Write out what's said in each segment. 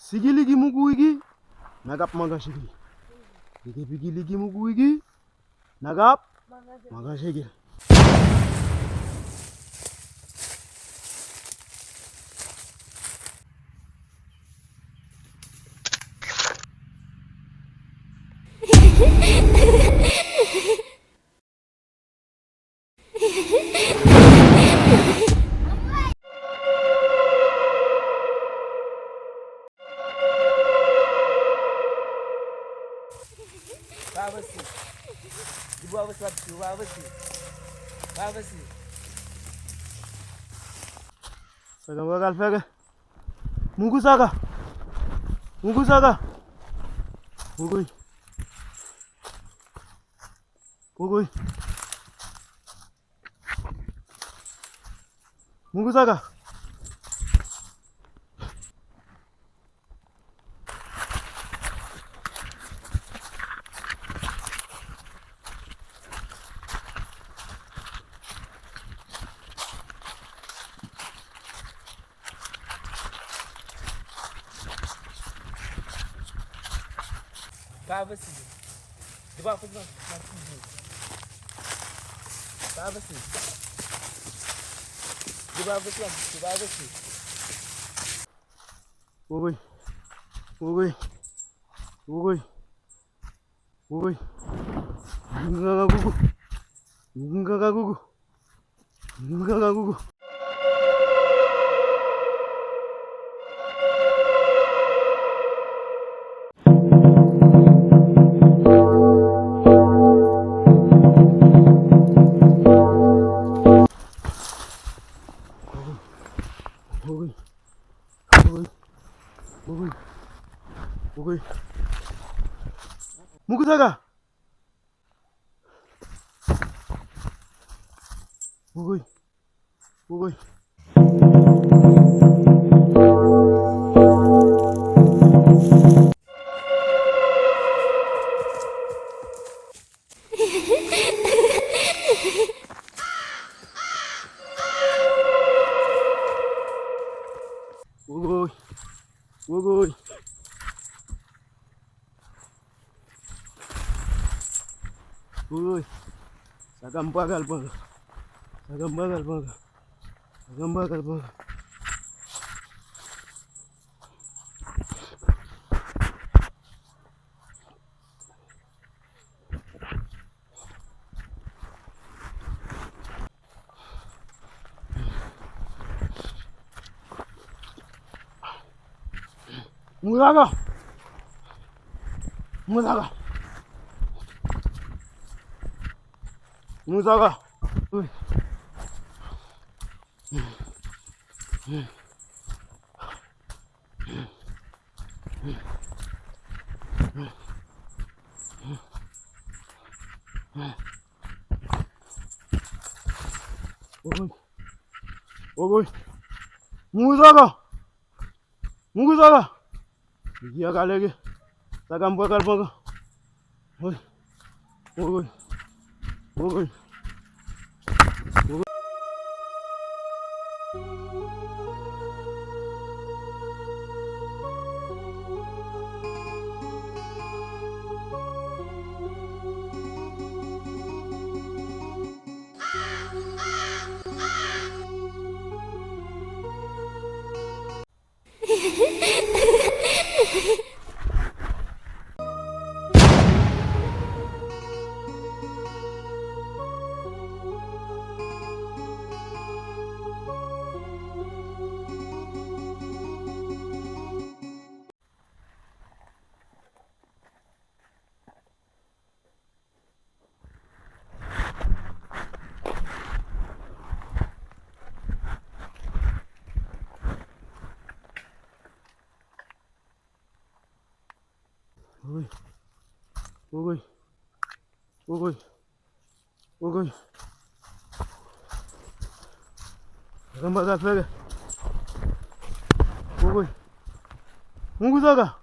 Sigiligi muguigi nagap magashigi. Bigi bigiligi muguigi nagap magashigi. Babasi. Ibu babasi babasi babasi. Babasi. Saga bagal fega. Mugu saga. Mugu saga. Mugui. Mugui. Mugu saga. Babasi. Ibu babasi babasi. Babasi. Ibu babasi babasi babasi. Mugui. Mugui. Mugui. Mugui. Ngaga gugu. Ngaga gugu. Ngaga gugu. Mugui. Mugui. Mugui. Mugui. Mugu saga. Mugui. Mugui. Mugui. Mugui. Mugui. Sagam bagal bagal. Sagam bagal bagal. Sagam bagal bagal. Muzaga. Muzaga. Muzaga. Uy. Ogoy. Muzaga. Muzaga. Iya kalegi. Sagam bagal bagal. Oy. Ogoy. Ogoy. Ogoy. Ogoy. Ogoy. Ogoy. Sagam bagal fega. Ogoy. Muzaga.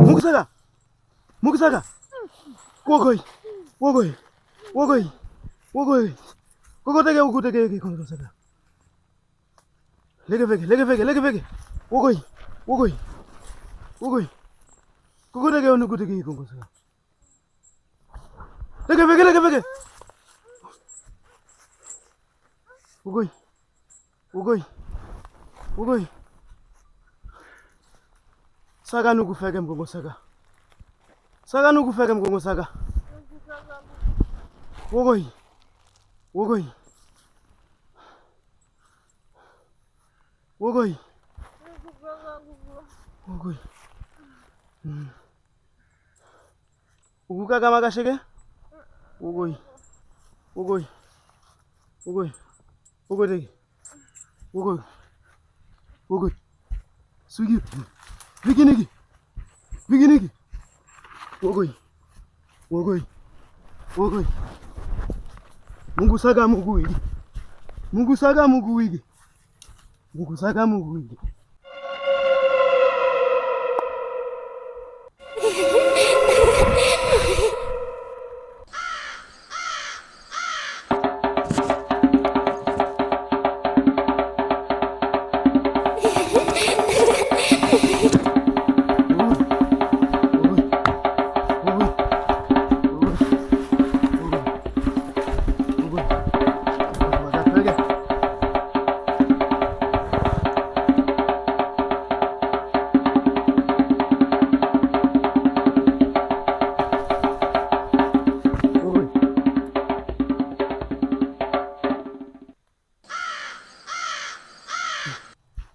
Mukusaga, mukusaga, wogoi, wogoi, wogoi, wogoi, kokotege, ukutege, kokosaga. Lege vege, wogoi, wogoi, wogoi, kokotege, unukutege, kokosaga. Lege vege, wogoi, wogoi, wogoi. Saga nuku fege mgongo saga. Saga nuku fege mgongo saga. Wogoi. Wogoi. Wogoi. Wogoi. Uguka kama kashege? Wogoi. Wogoi. Wogoi. Wogoi degi. Wogoi. Wogoi. Sugi. Biginigi. Biginigi. Wogoi. Wogoi. Wogoi. Mungu saga Mungu wigi. Mungu saga Mungu wigi. Mungu saga Mungu wigi.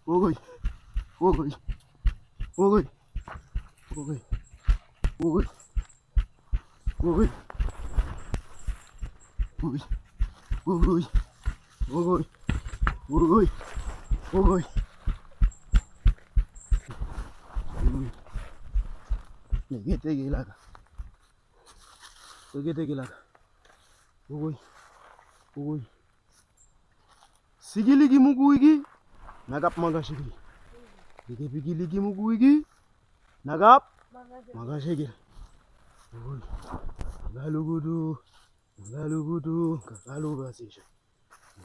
Wogoi. Wogoi. Wogoi. Wogoi. Wogoi. Wogoi. Wogoi. Wogoi. Wogoi. Wogoi. Wogoi. Tege laga. Tege laga. Wogoi. Wogoi. Sigiligi Mungu wigi. Nagap maga shigil. Bigi bigi ligi Mungu wigi. Nagap maga shigil. Wogoi. Galugudu. Galugudu. Kakalu basisha.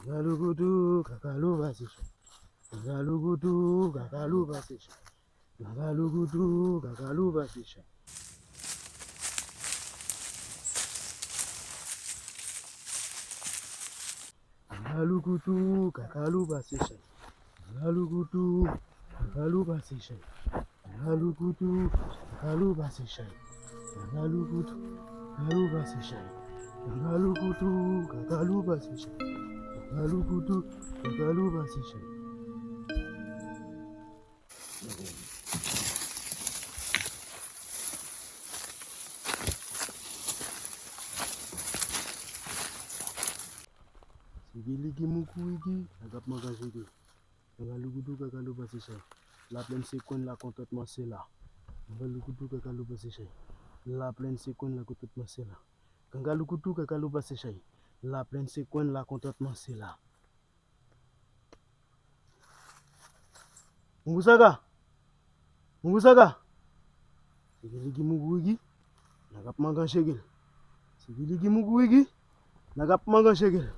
Galugudu. Kakalu basisha. Galugudu. Kakalu basisha. Galugudu. Kakalu basisha. Galugudu. Kakalu basisha. Galugudu. Kakalu basisha. Galugudu. Kakalu basisha. Galugudu. Kakalu basisha. Galugudu. Kakalu basisha. Galugudu. Kakalu basisha. Sigiligi Mungu wigi. Nagap maga shigil. Galugudu. Kakalu basisha. La pleine seconde la contentement c'est là. Galugudu. Kakalu basisha. La pleine seconde la contentement c'est là. Galugudu. Kakalu basisha. La pleine seconde la contentement c'est là. Mungu saga. Mungu saga. Sigiligi Mungu wigi. Nagap maga shigil. Sigiligi Mungu wigi. Nagap maga shigil.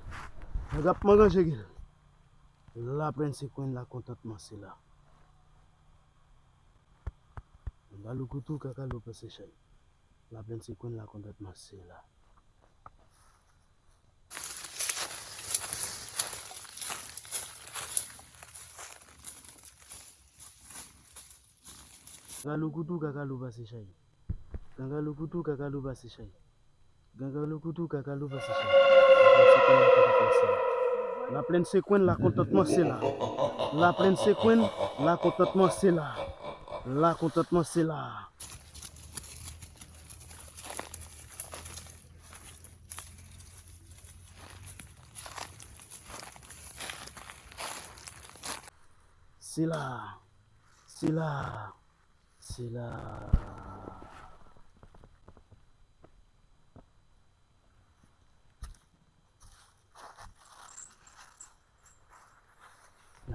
Nagap maga shigil. La pleine seconde la contentement c'est là. Galugudu. Kakalu basisha. La pleine seconde la contentement c'est là. Galugudu. Kakalu basisha. Galugudu. Kakalu basisha. Galugudu. Kakalu basisha. La pleine seconde la contentement c'est là. La pleine seconde la contentement c'est là. La contentement c'est là. C'est là. C'est là. C'est là.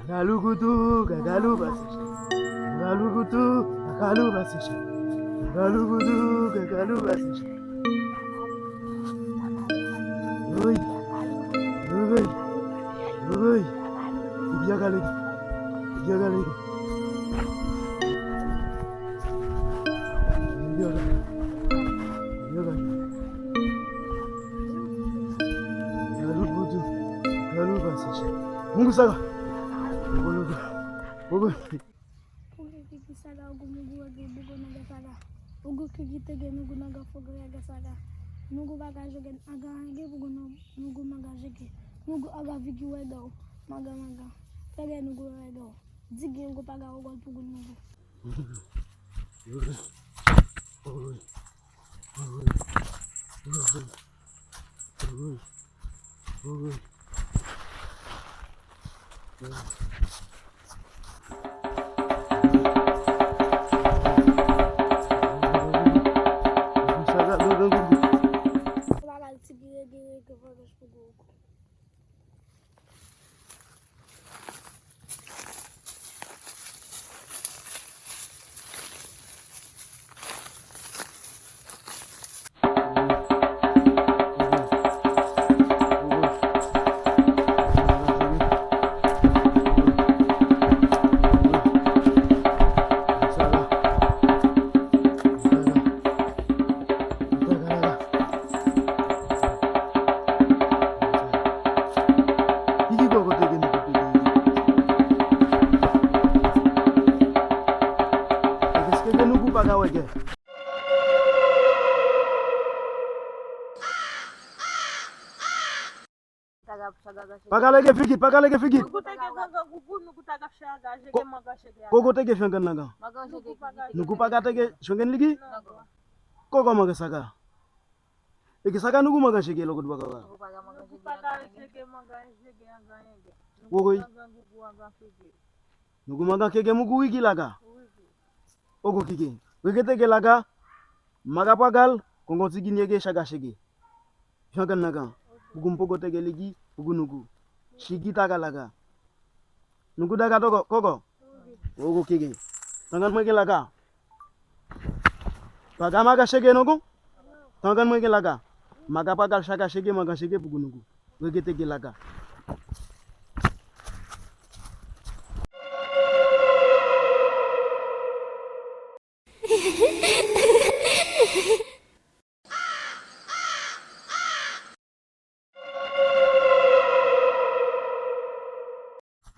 Galugudu, gagalu basisha. Galugudu, gagalu basisha. Galugudu, gagalu basisha. Oi, oi, oi. Dia galegi, dia galegi. Dia galegi, dia galegi. Galugudu, galu basisha. Mungu saga. Mungu. Kisara ugu mugu wage bugo naga sara ugu kigite ge nugu naga fogo yaga sara nugu baga jogen aga ge bugo no nugu maga jege nugu aga vigi wedo maga fere nugu wedo digi nugu paga ogol pugu nugu bagal tigi ge fogo pugu Pagalege fikit. Kogo tege shongen naga. Nugu paga tege shongen ligi. Kogo maga saga. Eki saga nugu maga shege logo baga. Wogoi. Nugu maga kege mugu wigi laga. Ogo kike. Wige tege laga. Maga pagal kongo sigin yege shaga shege. Shongen naga. Bugu pogo tege ligi. Bugu nugu. Shigi taga laga. Nugu daga togo kogo. Ogo kige. Tangan mwege laga. Paga maga shege nogo. Tangan mwege laga. Maga pagal shaga shege maga shege bugu nugu. Wege tege laga.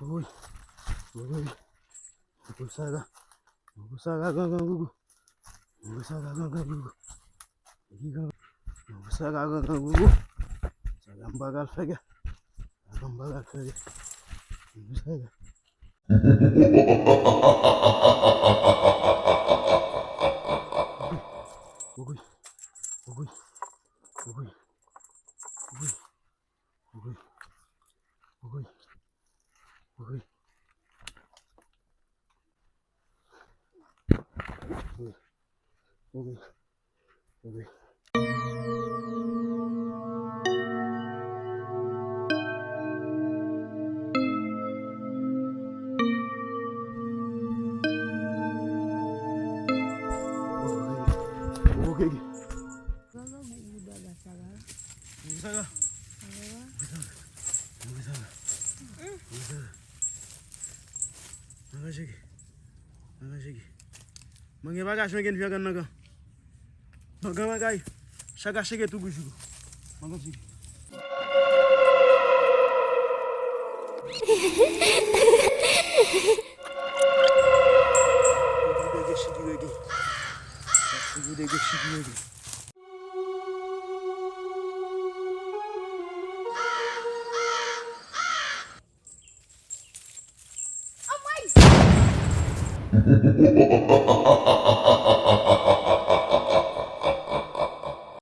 Oi. Nugu saga gaga gugu. Nugu saga gaga gugu. Nugu saga gaga gugu. Sagam bagal fege. Nugu saga. Oi. Mange baga shongen fiagan naga. Magai. Shaga shege tugu shugu. Maga shige.